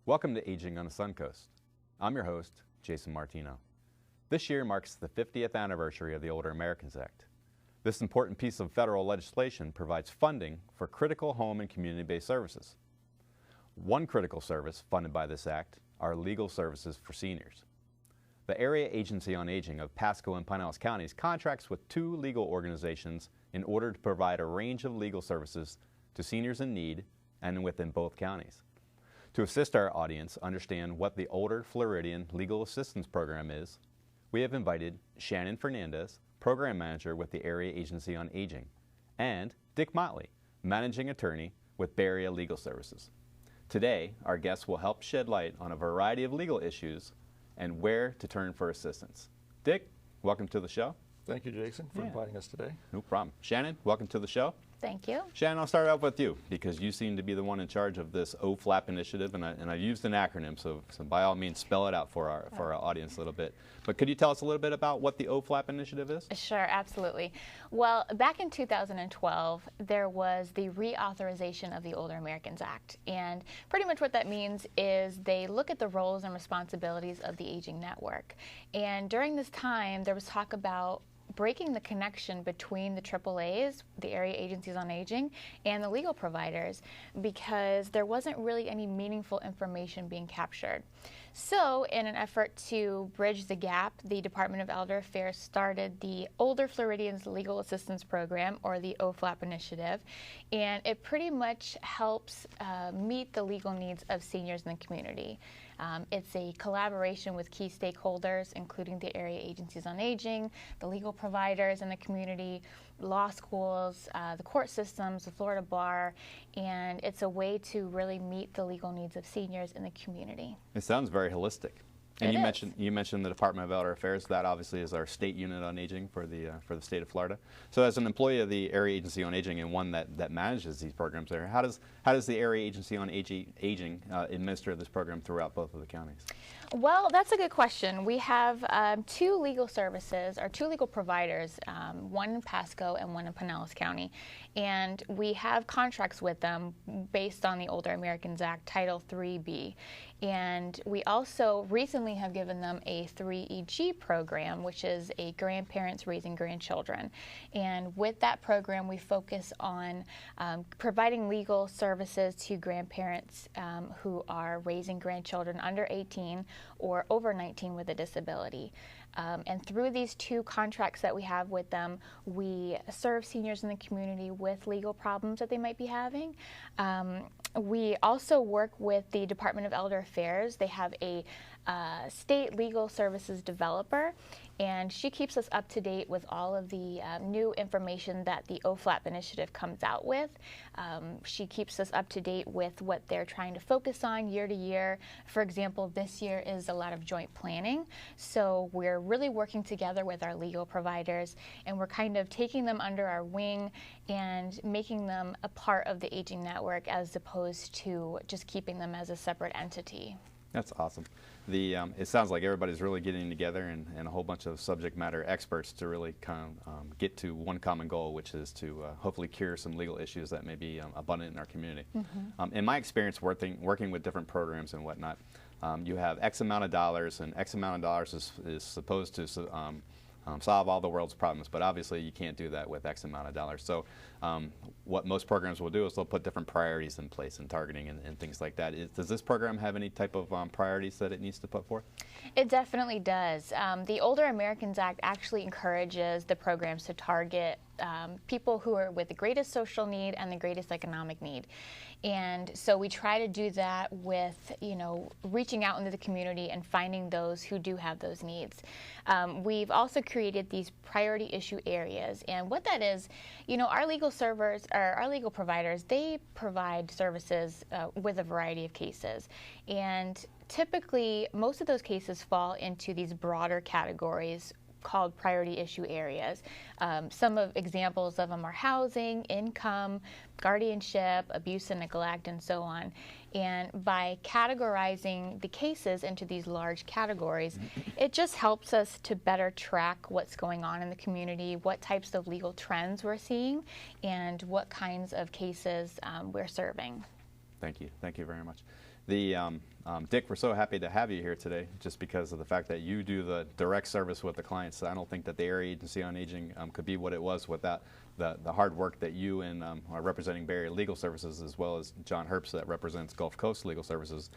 Welcome to Aging on the Suncoast. I'm your host, Jason Martino. This year marks the 50th anniversary of the Older Americans Act. This important piece of federal legislation provides funding for critical home and community-based services. One critical service funded by this act are legal services for seniors. The Area Agency on Aging of Pasco and Pinellas counties contracts with two legal organizations in order to provide a range of legal services to seniors in need and within both counties. To assist our audience understand what the Older Floridian Legal Assistance Program is, we have invited Shannon Fernandez, Program Manager with the Area Agency on Aging, and Dick Motley, Managing Attorney with Bay Area Legal Services. Today, our guests will help shed light on a variety of legal issues and where to turn for assistance. Dick, welcome to the show. Thank you, Jason, for inviting us today. No problem. Shannon, welcome to the show. Thank you. Shannon, I'll start out with you because you seem to be the one in charge of this OFLAP initiative, and I used an acronym, so by all means spell it out for our audience a little bit. But could you tell us a little bit about what the OFLAP initiative is? Sure, absolutely. Well, back in 2012, there was the reauthorization of the Older Americans Act, and pretty much what that means is they look at the roles and responsibilities of the aging network. And during this time, there was talk about breaking the connection between the AAAs, the Area Agencies on Aging, and the legal providers because there wasn't really any meaningful information being captured. So in an effort to bridge the gap, the Department of Elder Affairs started the Older Floridians Legal Assistance Program, or the OFLAP initiative, and it pretty much helps meet the legal needs of seniors in the community. It's a collaboration with key stakeholders, including the Area Agencies on Aging, the legal providers in the community, law schools, the court systems, the Florida Bar, and it's a way to really meet the legal needs of seniors in the community. It sounds very holistic. And you mentioned the Department of Elder Affairs. That obviously is our state unit on aging for the state of Florida. So as an employee of the Area Agency on Aging and one that manages these programs there, how does the Area Agency on Aging administer this program throughout both of the counties? Well, that's a good question. We have two legal services, or two legal providers, one in Pasco and one in Pinellas County. And we have contracts with them based on the Older Americans Act, Title 3B. And we also recently have given them a 3EG program, which is a grandparents raising grandchildren. And with that program, we focus on providing legal services to grandparents who are raising grandchildren under 18 or over 19 with a disability. And through these two contracts that we have with them, we serve seniors in the community with legal problems that they might be having. We also work with the Department of Elder Affairs. They have a state legal services developer, and she keeps us up to date with all of the new information that the OFLAP initiative comes out with. She keeps us up to date with what they're trying to focus on year to year. For example, this year is a lot of joint planning, so we're really working together with our legal providers, and we're kind of taking them under our wing and making them a part of the aging network as opposed to just keeping them as a separate entity. That's awesome. It sounds like everybody's really getting together and a whole bunch of subject matter experts to really kind of get to one common goal, which is to hopefully cure some legal issues that may be abundant in our community. Mm-hmm. In my experience working with different programs and whatnot, you have X amount of dollars, and X amount of dollars is supposed to solve all the world's problems, but obviously you can't do that with X amount of dollars. So what most programs will do is they'll put different priorities in place and targeting and things like that. Does this program have any type of priorities that it needs to put forth? It definitely does. The Older Americans Act actually encourages the programs to target people who are with the greatest social need and the greatest economic need. And so we try to do that with, reaching out into the community and finding those who do have those needs. We've also created these priority issue areas, and what that is, our legal providers, they provide services with a variety of cases, and typically most of those cases fall into these broader categories called priority issue areas. Some of examples of them are housing, income, guardianship, abuse and neglect, and so on. And by categorizing the cases into these large categories, it just helps us to better track what's going on in the community, what types of legal trends we're seeing, and what kinds of cases we're serving. Thank you. Thank you very much. Dick, we're so happy to have you here today just because of the fact that you do the direct service with the clients. I don't think that the Area Agency on Aging could be what it was without the hard work that you and are representing Bay Area Legal Services, as well as John Herbst that represents Gulf Coast Legal Services,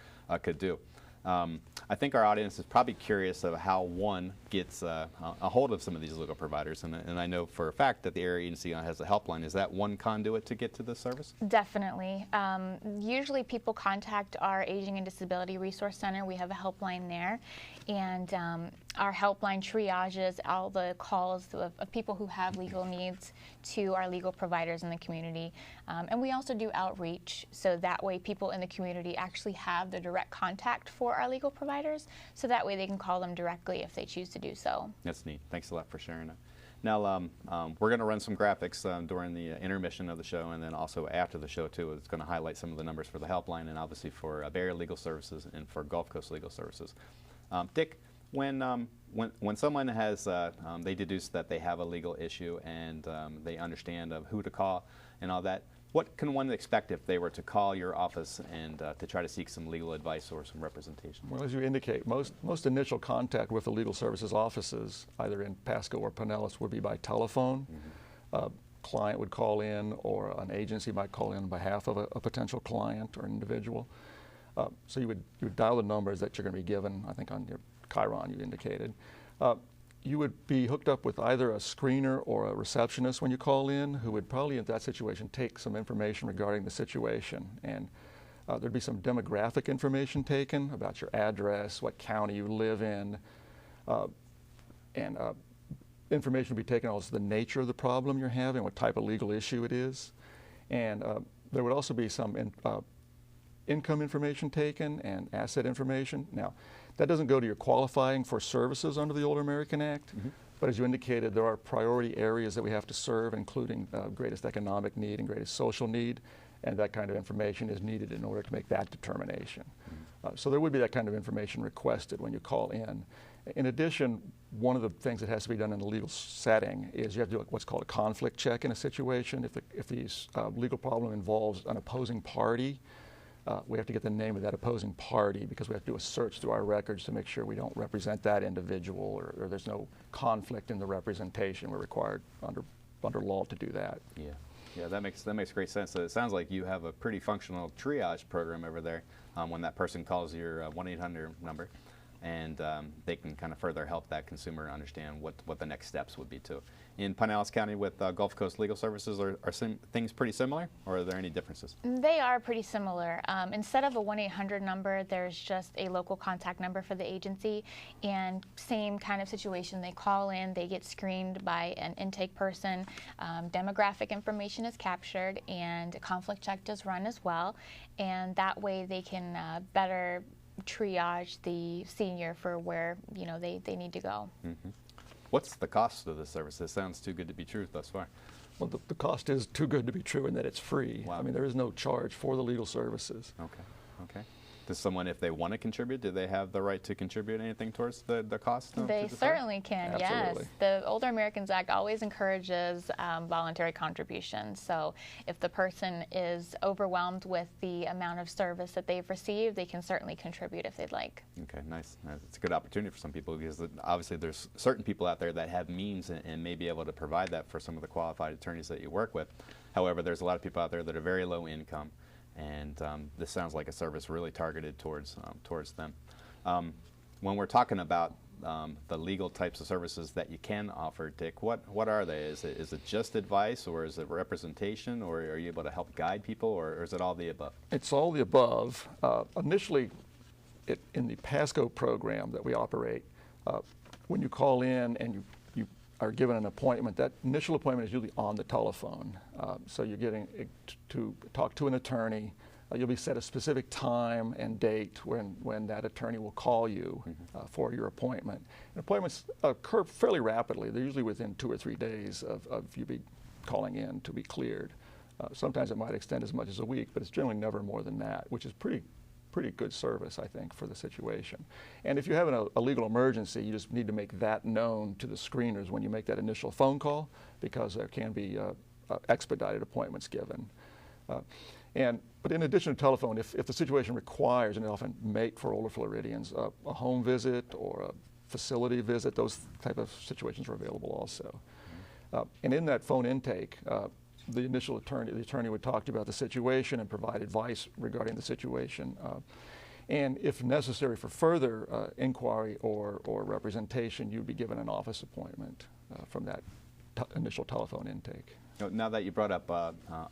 could do. I think our audience is probably curious of how one gets a hold of some of these legal providers, and I know for a fact that the Area Agency has a helpline. Is that one conduit to get to this service? Definitely. Usually people contact our Aging and Disability Resource Center. We have a helpline there, and our helpline triages all the calls of people who have legal needs to our legal providers in the community. And we also do outreach, so that way people in the community actually have the direct contact for our legal providers, so that way they can call them directly if they choose to do so. That's neat. Thanks a lot for sharing that. Now, we're going to run some graphics during the intermission of the show, and then also after the show, too. It's going to highlight some of the numbers for the helpline and obviously for Bay Area Legal Services and for Gulf Coast Legal Services. Dick, when someone has, they deduce that they have a legal issue and they understand of who to call and all that, what can one expect if they were to call your office and to try to seek some legal advice or some representation? Well, as you indicate, most initial contact with the legal services offices, either in Pasco or Pinellas, would be by telephone. Client would call in, or an agency might call in on behalf of a potential client or individual. So you would dial the numbers that you're going to be given, I think on your Chiron you indicated. You would be hooked up with either a screener or a receptionist when you call in, who would probably in that situation take some information regarding the situation. And there'd be some demographic information taken about your address, what county you live in, and information would be taken also the nature of the problem you're having, what type of legal issue it is. And there would also be some income information taken and asset information. Now, that doesn't go to your qualifying for services under the Older American Act, but as you indicated, there are priority areas that we have to serve, including greatest economic need and greatest social need, and that kind of information is needed in order to make that determination. So there would be that kind of information requested when you call in. In addition, one of the things that has to be done in a legal setting is you have to do what's called a conflict check in a situation. If the legal problem involves an opposing party, we have to get the name of that opposing party, because we have to do a search through our records to make sure we don't represent that individual, or there's no conflict in the representation. We're required under law to do that. Yeah, that makes great sense. So it sounds like you have a pretty functional triage program over there when that person calls your 1-800 number, and they can kind of further help that consumer understand what the next steps would be too. In Pinellas County with Gulf Coast Legal Services, are things pretty similar, or are there any differences? They are pretty similar. Instead of a 1-800 number, there's just a local contact number for the agency, and same kind of situation. They call in, they get screened by an intake person, demographic information is captured, and a conflict check does run as well, and that way they can better triage the senior for where they need to go. What's the cost of this service? It sounds too good to be true thus far. Well, the cost is too good to be true in that it's free. Wow. I mean, there is no charge for the legal services. Okay. Does someone, if they want to contribute, do they have the right to contribute anything towards the cost? They certainly can, Absolutely. yes. The Older Americans Act always encourages voluntary contributions. So if the person is overwhelmed with the amount of service that they've received, they can certainly contribute if they'd like. Okay, nice. It's a good opportunity for some people, because obviously there's certain people out there that have means and may be able to provide that for some of the qualified attorneys that you work with. However, there's a lot of people out there that are very low income, and this sounds like a service really targeted towards them. When we're talking about the legal types of services that you can offer, Dick, what are they? Is it just advice, or is it representation, or are you able to help guide people, or is it all the above? It's all the above. Initially, in the Pasco program that we operate, when you call in and you are given an appointment, that initial appointment is usually on the telephone. So you're getting to talk to an attorney. You'll be set a specific time and date when that attorney will call you for your appointment. And appointments occur fairly rapidly. They're usually within 2 or 3 days of you be calling in to be cleared. Sometimes it might extend as much as a week, but it's generally never more than that, which is pretty good service, I think, for the situation. And if you have a legal emergency, you just need to make that known to the screeners when you make that initial phone call, because there can be expedited appointments given. But in addition to telephone, if the situation requires, and they often make for older Floridians, a home visit or a facility visit, those type of situations are available also. And in that phone intake, the attorney would talk to you about the situation and provide advice regarding the situation. And if necessary for further inquiry or representation, you'd be given an office appointment from that initial telephone intake. Now that you brought up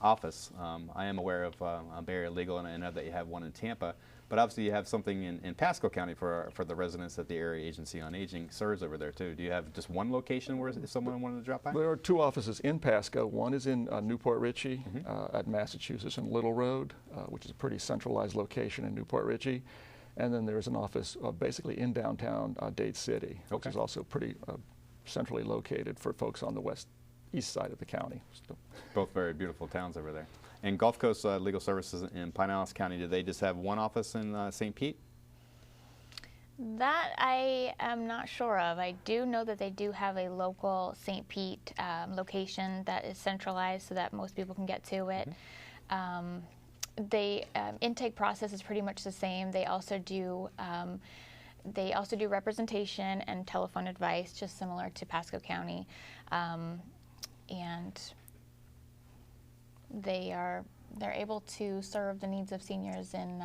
office, I am aware of Bay Area Legal, and I know that you have one in Tampa, but obviously you have something in Pasco County for the residents that the Area Agency on Aging serves over there too. Do you have just one location where if someone wanted to drop by? There are two offices in Pasco. One is in Newport Richey at Massachusetts and Little Road, which is a pretty centralized location in Newport Richey. And then there's an office basically in downtown Dade City, which is also pretty centrally located for folks on the east side of the county. Both very beautiful towns over there. And Gulf Coast Legal Services in Pinellas County, do they just have one office in St. Pete? That I am not sure of. I do know that they do have a local St. Pete location that is centralized so that most people can get to it. The intake process is pretty much the same. They also do representation and telephone advice, just similar to Pasco County. And they're able to serve the needs of seniors in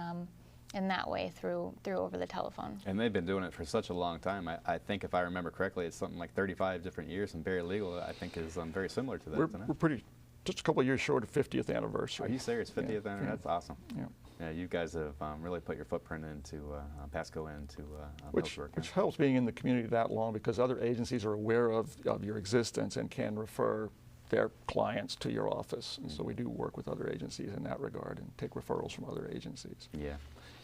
that way through over the telephone. And they've been doing it for such a long time. I think if I remember correctly, it's something like 35 different years, and Bay Area Legal I think is very similar to that. We're just a couple of years short of 50th anniversary. Are you serious? 50th anniversary? That's awesome. Yeah. Yeah, you guys have really put your footprint into Pasco and to which helps being in the community that long, because other agencies are aware of your existence and can refer their clients to your office. And so we do work with other agencies in that regard and take referrals from other agencies. Yeah.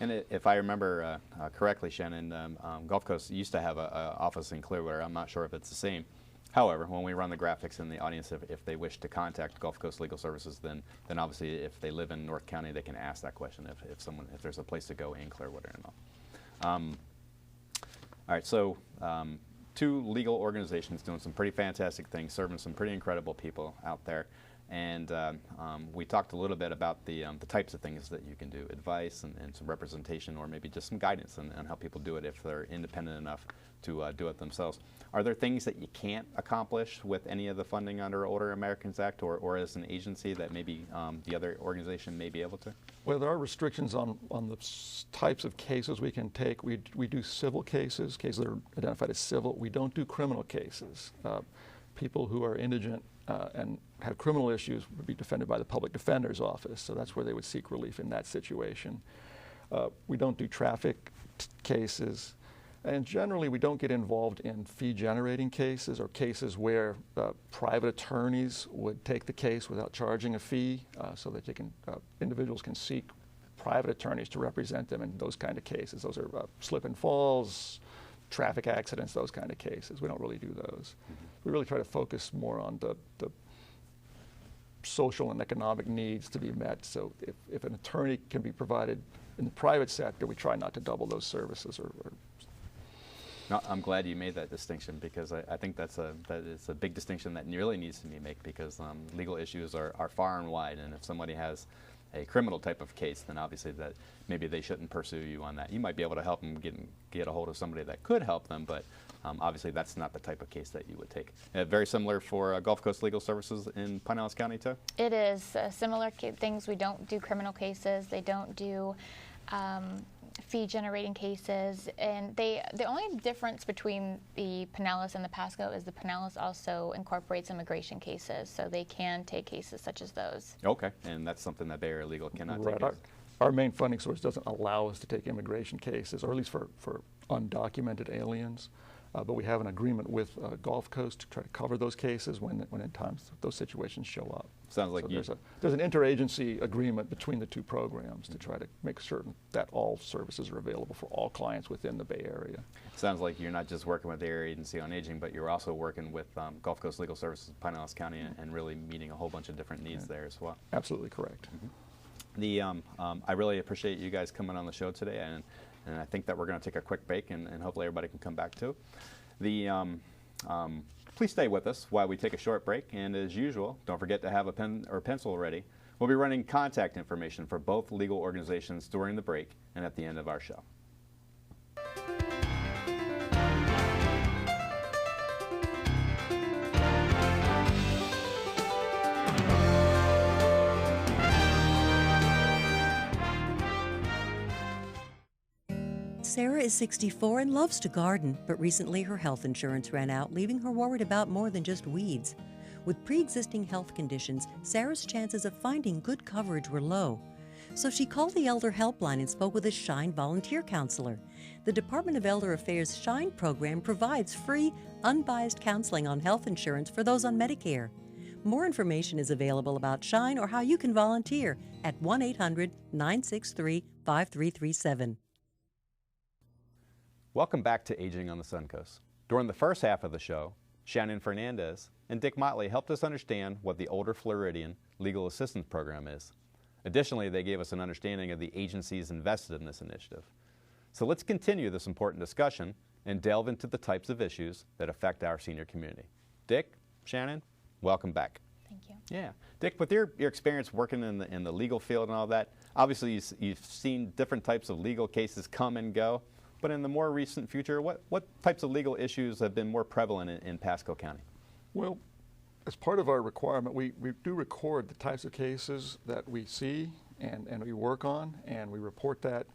And if I remember correctly, Shannon, Gulf Coast used to have an office in Clearwater. I'm not sure if it's the same. However, when we run the graphics in the audience, if they wish to contact Gulf Coast Legal Services, then obviously if they live in North County, they can ask that question if there's a place to go in Clearwater and all. All right, so two legal organizations doing some pretty fantastic things, serving some pretty incredible people out there. And we talked a little bit about the types of things that you can do, advice and some representation, or maybe just some guidance on how people do it if they're independent enough to do it themselves. Are there things that you can't accomplish with any of the funding under Older Americans Act, or as an agency that maybe the other organization may be able to? Well, there are restrictions on the types of cases we can take. We do civil cases that are identified as civil. We don't do criminal cases. People who are indigent and have criminal issues would be defended by the public defender's office, so that's where they would seek relief in that situation. We don't do traffic cases, and generally we don't get involved in fee-generating cases or cases where private attorneys would take the case without charging a fee, so that individuals can seek private attorneys to represent them in those kind of cases. Those are slip and falls, traffic accidents, those kind of cases. We don't really do those. We really try to focus more on the social and economic needs to be met. So if an attorney can be provided in the private sector, we try not to double those services. No, I'm glad you made that distinction, because I think that is a big distinction that really needs to be made, because legal issues are far and wide, and if somebody has a criminal type of case, then obviously that maybe they shouldn't pursue you on that. You might be able to help them get a hold of somebody that could help them, but obviously that's not the type of case that you would take. Very similar for Gulf Coast Legal Services in Pinellas County too? It is similar things. We don't do criminal cases. They don't do fee-generating cases, and the only difference between the Pinellas and the Pasco is the Pinellas also incorporates immigration cases, so they can take cases such as those. Okay, and that's something that Bay Area Legal cannot take. Our main funding source doesn't allow us to take immigration cases, or at least for undocumented aliens. But we have an agreement with Gulf Coast to try to cover those cases when in times those situations show up. Sounds like there's an interagency agreement between the two programs to try to make certain that all services are available for all clients within the Bay Area. Sounds like you're not just working with the Area Agency on Aging, but you're also working with Gulf Coast Legal Services, Pinellas County, and really meeting a whole bunch of different needs there as well. Absolutely correct. I really appreciate you guys coming on the show today, and I think that we're going to take a quick break, and hopefully everybody can come back too. Please stay with us while we take a short break, and as usual, don't forget to have a pen or pencil ready. We'll be running contact information for both legal organizations during the break and at the end of our show. Sarah is 64 and loves to garden, but recently her health insurance ran out, leaving her worried about more than just weeds. With pre-existing health conditions, Sarah's chances of finding good coverage were low. So she called the Elder Helpline and spoke with a Shine volunteer counselor. The Department of Elder Affairs Shine program provides free, unbiased counseling on health insurance for those on Medicare. More information is available about Shine or how you can volunteer at 1-800-963-5337. Welcome back to Aging on the Suncoast. During the first half of the show, Shannon Fernandez and Dick Motley helped us understand what the Older Floridian Legal Assistance Program is. Additionally, they gave us an understanding of the agencies invested in this initiative. So let's continue this important discussion and delve into the types of issues that affect our senior community. Dick, Shannon, welcome back. Thank you. Yeah. Dick, with your experience working in the legal field and all that, obviously you've seen different types of legal cases come and go. But in the more recent future, what types of legal issues have been more prevalent in Pasco County? Well, as part of our requirement, we do record the types of cases that we see and we work on, and we report that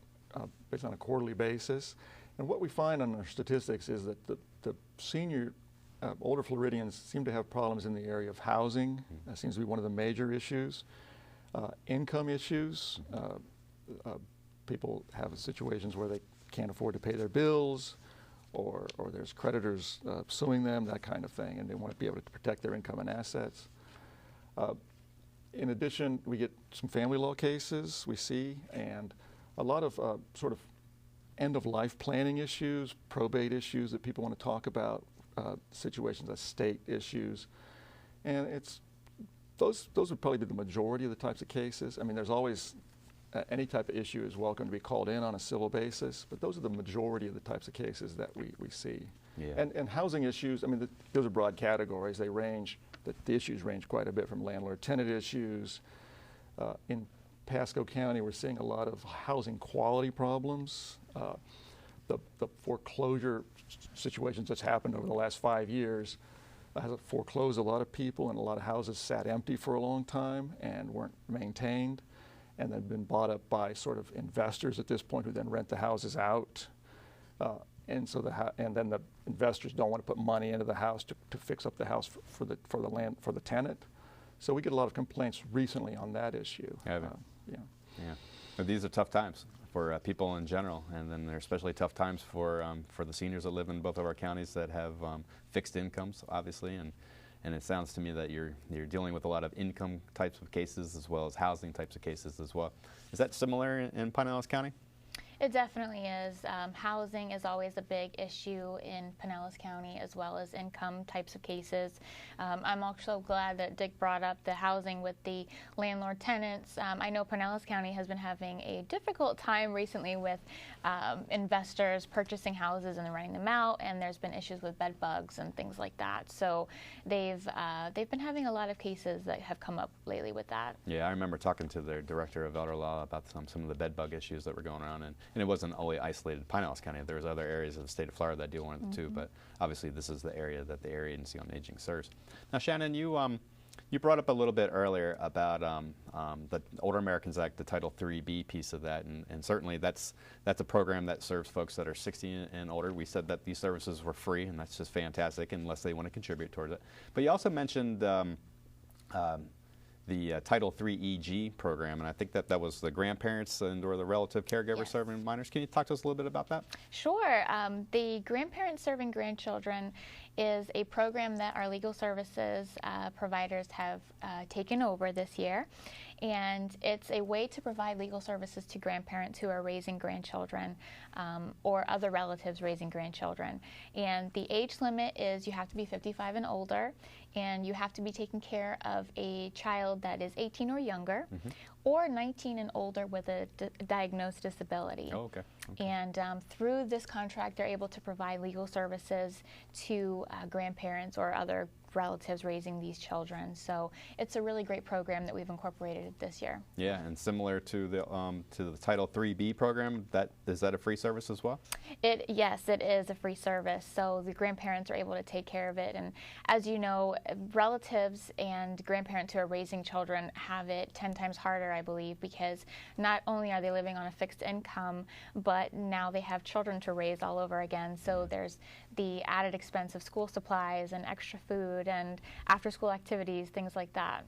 based on a quarterly basis. And what we find on our statistics is that the senior older Floridians seem to have problems in the area of housing. That seems to be one of the major issues. Income issues. People have situations where they can't afford to pay their bills, or there's creditors suing them, that kind of thing, and they want to be able to protect their income and assets. In addition, we get some family law cases we see, and a lot of sort of end-of-life planning issues, probate issues that people want to talk about, situations, estate issues, and those would probably be the majority of the types of cases. I mean, there's always any type of issue is welcome to be called in on a civil basis, but those are the majority of the types of cases that we see. Yeah. And housing issues, I mean, those are broad categories. They range, the issues range quite a bit from landlord-tenant issues. In Pasco County, we're seeing a lot of housing quality problems. The foreclosure situations that's happened over the last 5 years has foreclosed a lot of people, and a lot of houses sat empty for a long time and weren't maintained, and then been bought up by sort of investors at this point who then rent the houses out. And then the investors don't want to put money into the house to fix up the house for the tenant. So we get a lot of complaints recently on that issue. Yeah. But these are tough times for people in general, and then they're especially tough times for the seniors that live in both of our counties that have fixed incomes, obviously, and it sounds to me that you're dealing with a lot of income types of cases as well as housing types of cases as well. Is that similar in Pinellas County? It definitely is. Housing is always a big issue in Pinellas County, as well as income types of cases. I'm also glad that Dick brought up the housing with the landlord tenants. I know Pinellas County has been having a difficult time recently with investors purchasing houses and then renting them out, and there's been issues with bed bugs and things like that. So they've been having a lot of cases that have come up lately with that. Yeah, I remember talking to the director of elder law about some of the bed bug issues that were going around, and it wasn't only isolated to Pinellas County. There was other areas of the state of Florida that deal with it too, but obviously this is the area that the Area Agency on Aging serves. Now, Shannon, you brought up a little bit earlier about the Older Americans Act, the Title IIIB piece of that, and certainly that's a program that serves folks that are 60 and older. We said that these services were free, and that's just fantastic unless they want to contribute towards it. But you also mentioned the Title IIIEG program, and I think that was the grandparents or the relative caregivers serving minors. Can you talk to us a little bit about that? Sure. The Grandparents Serving Grandchildren is a program that our legal services providers have taken over this year. And it's a way to provide legal services to grandparents who are raising grandchildren or other relatives raising grandchildren. And the age limit is you have to be 55 and older, and you have to be taking care of a child that is 18 or younger, or 19 and older with a diagnosed disability. Oh, okay. And through this contract, they're able to provide legal services to grandparents or other relatives raising these children. So it's a really great program that we've incorporated this year. Yeah, and similar to the Title IIIB program, is that a free service as well? Yes, it is a free service. So the grandparents are able to take care of it. And as you know, relatives and grandparents who are raising children have it 10 times harder, I believe, because not only are they living on a fixed income, but now they have children to raise all over again. So there's the added expense of school supplies and extra food and after-school activities, things like that.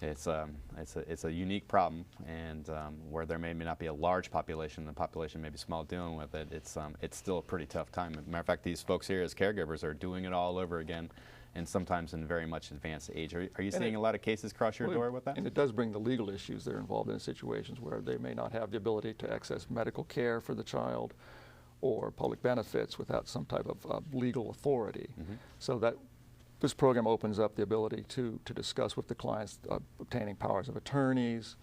It's a unique problem, and where there may not be a large population, the population may be small dealing with it. It's still a pretty tough time. As a matter of fact, these folks here as caregivers are doing it all over again, and sometimes in very much advanced age. Are you seeing a lot of cases cross your door with that? And it does bring the legal issues that are involved in situations where they may not have the ability to access medical care for the child or public benefits without some type of legal authority. So that this program opens up the ability to discuss with the clients obtaining powers of attorneys.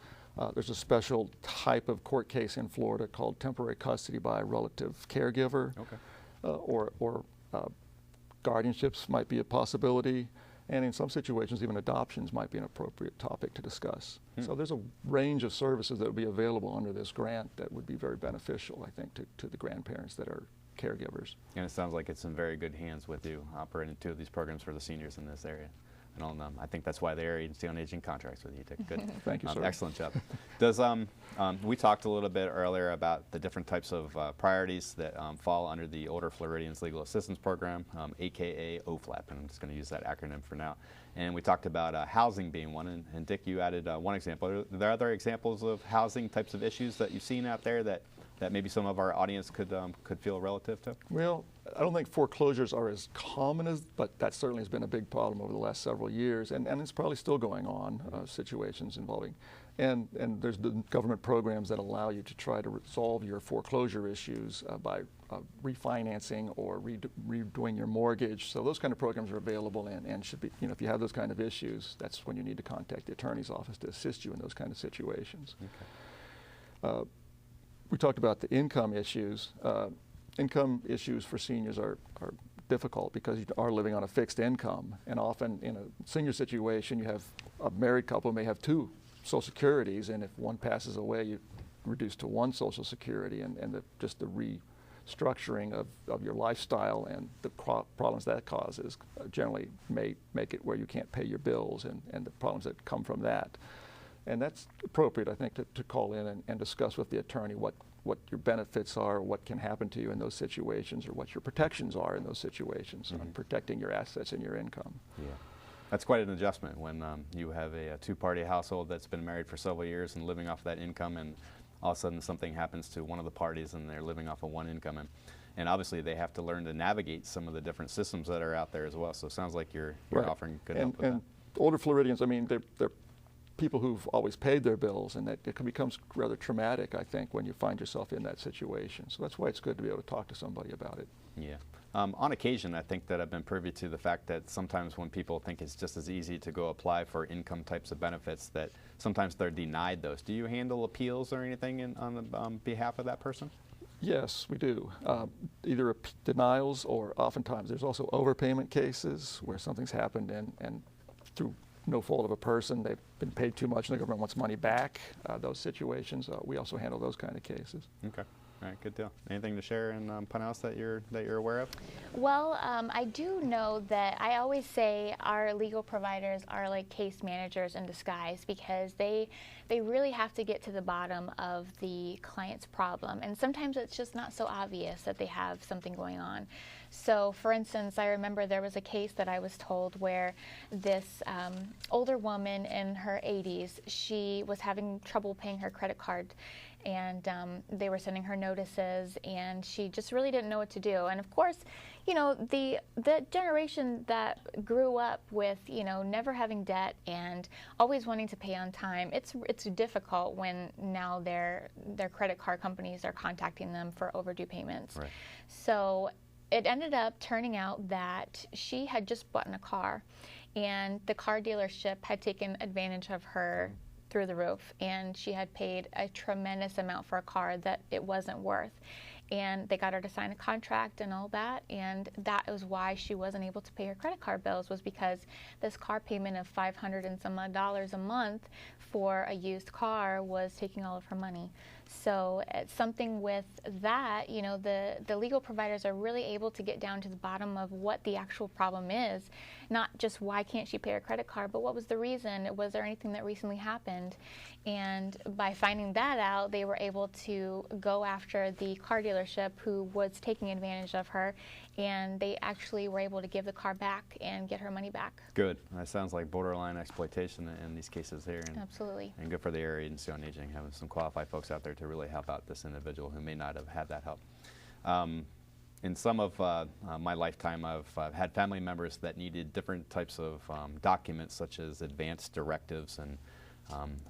There's a special type of court case in Florida called temporary custody by a relative caregiver. Okay. Or guardianships might be a possibility. And in some situations, even adoptions might be an appropriate topic to discuss. So there's a range of services that would be available under this grant that would be very beneficial, I think, to the grandparents that are caregivers. And it sounds like it's in very good hands with you, operating two of these programs for the seniors in this area. And I think that's why the Area Agency on Aging contracts with you. Good. Thank you, sir. Excellent job. We talked a little bit earlier about the different types of priorities that fall under the Older Floridians Legal Assistance Program, aka OFLAP, and I'm just going to use that acronym for now. And we talked about housing being one, and Dick, you added one example. Are there other examples of housing types of issues that you've seen out there that maybe some of our audience could feel relative to? Well, I don't think foreclosures are as common but that certainly has been a big problem over the last several years, and it's probably still going on, situations involving. And there's the government programs that allow you to try to resolve your foreclosure issues by refinancing or redoing your mortgage. So those kind of programs are available and should be, if you have those kind of issues, that's when you need to contact the attorney's office to assist you in those kind of situations. Okay. We talked about the income issues. Income issues for seniors are difficult because you are living on a fixed income, and often in a senior situation you have a married couple may have two Social Securities, and if one passes away you reduce to one Social Security, and just the restructuring of your lifestyle and the problems that causes generally may make it where you can't pay your bills and the problems that come from that. And that's appropriate, I think, to call in and discuss with the attorney what your benefits are, what can happen to you in those situations, or what your protections are in those situations on protecting your assets and your income. Yeah. That's quite an adjustment when you have a two-party household that's been married for several years and living off that income, and all of a sudden something happens to one of the parties and they're living off of one income. And obviously they have to learn to navigate some of the different systems that are out there as well. So it sounds like you're right. offering good help with that. And older Floridians, I mean, they're people who've always paid their bills, and that it becomes rather traumatic, I think, when you find yourself in that situation. So that's why it's good to be able to talk to somebody about it. Yeah. On occasion, I think that I've been privy to the fact that sometimes when people think it's just as easy to go apply for income types of benefits, that sometimes they're denied those. Do you handle appeals or anything on behalf of that person? Yes, we do. Either denials, or oftentimes there's also overpayment cases where something's happened and through no fault of a person, they've been paid too much and the government wants money back. Those situations, we also handle those kind of cases. Okay. All right, good deal. Anything to share in Pinellas that you're aware of? Well, I do know that I always say our legal providers are like case managers in disguise, because they really have to get to the bottom of the client's problem, and sometimes it's just not so obvious that they have something going on. So, for instance, I remember there was a case that I was told where this older woman in her 80s, she was having trouble paying her credit card, and they were sending her notices, and she just really didn't know what to do. And of course, the generation that grew up with, never having debt and always wanting to pay on time, it's difficult when now their credit card companies are contacting them for overdue payments. Right. So it ended up turning out that she had just bought a car, and the car dealership had taken advantage of her through the roof, and she had paid a tremendous amount for a car that it wasn't worth. and they got her to sign a contract and all that, and that was why she wasn't able to pay her credit card bills, was because this car payment of $500 and some odd a month for a used car was taking all of her money. So it's something with that, you know, the legal providers are really able to get down to the bottom of what the actual problem is, not just why can't she pay her credit card, but what was the reason? Was there anything that recently happened? And by finding that out, they were able to go after the car dealership who was taking advantage of her, and they actually were able to give the car back and get her money back. Good. That sounds like borderline exploitation in these cases here. And, absolutely. And good for the Area Agency on Aging, having some qualified folks out there to really help out this individual who may not have had that help. In some of my lifetime, I've had family members that needed different types of documents, such as advanced directives and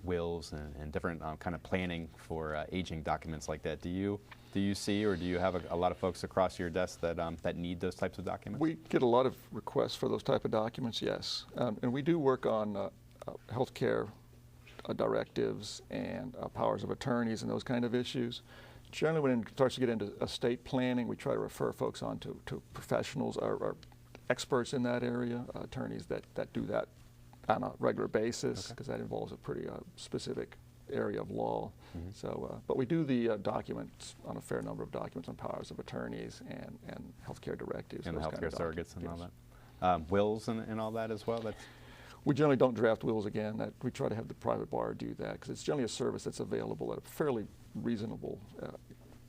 wills and different kind of planning for aging documents like that. Do you see, or do you have a lot of folks across your desk that need those types of documents? We get a lot of requests for those type of documents, yes. And we do work on healthcare directives and powers of attorneys and those kind of issues. Generally, when it starts to get into estate planning, we try to refer folks on to professionals or experts in that area, attorneys that do that on a regular basis, because that involves a pretty specific area of law. Mm-hmm. So, but we do the documents on a fair number of documents on powers of attorneys and healthcare directives. And the healthcare surrogates and yes. all that. Wills and all that as well? We generally don't draft wills again. We try to have the private bar do that, because it's generally a service that's available at a fairly reasonable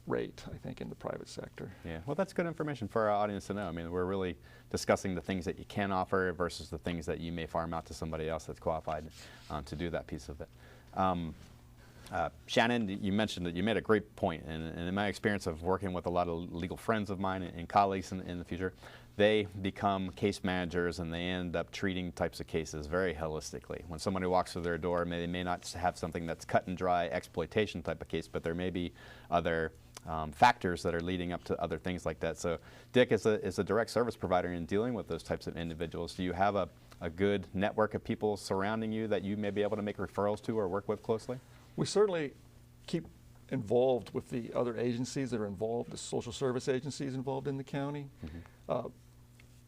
rate, I think, in the private sector. Yeah, well, that's good information for our audience to know. I mean, we're really discussing the things that you can offer versus the things that you may farm out to somebody else that's qualified to do that piece of it. Shannon, you mentioned that you made a great point, and in my experience of working with a lot of legal friends of mine and colleagues in the future, they become case managers and they end up treating types of cases very holistically. When somebody walks through their door, they may not have something that's cut and dry exploitation type of case, but there may be other factors that are leading up to other things like that. So Dick, is a direct service provider in dealing with those types of individuals, do you have a good network of people surrounding you that you may be able to make referrals to or work with closely? We certainly keep involved with the other agencies that are involved, the social service agencies involved in the county. Mm-hmm.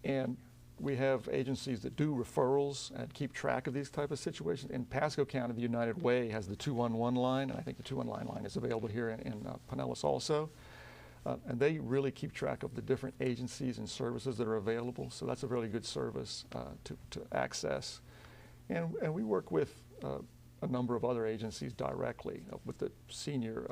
And we have agencies that do referrals and keep track of these type of situations. In Pasco County, the United Way has the 211 line, and I think the 211 line is available here in Pinellas also. And they really keep track of the different agencies and services that are available, so that's a really good service to access. And we work with a number of other agencies directly, with the senior,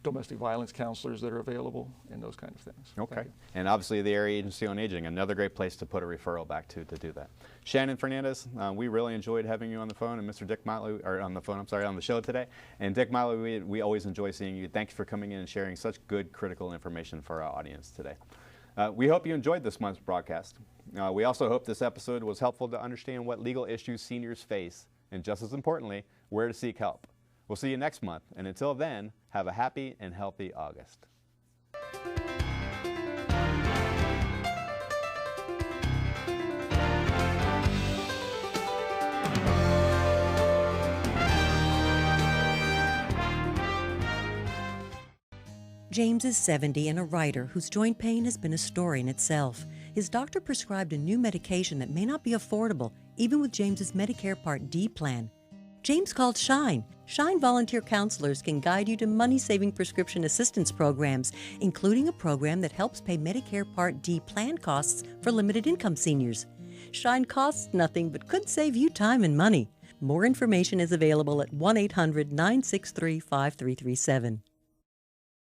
domestic violence counselors that are available and those kind of things. Okay. And obviously the Area Agency on Aging, another great place to put a referral back to do that. Shannon Fernandez, we really enjoyed having you on the phone, and Mr. Dick Motley, or on the show today. And Dick Motley, we always enjoy seeing you. Thank you for coming in and sharing such good, critical information for our audience today. We hope you enjoyed this month's broadcast. We also hope this episode was helpful to understand what legal issues seniors face, and just as importantly, where to seek help. We'll see you next month, and until then, have a happy and healthy August. James is 70 and a writer whose joint pain has been a story in itself. His doctor prescribed a new medication that may not be affordable, even with James's Medicare Part D plan. James called Shine. Shine volunteer counselors can guide you to money-saving prescription assistance programs, including a program that helps pay Medicare Part D plan costs for limited-income seniors. Shine costs nothing but could save you time and money. More information is available at 1-800-963-5337.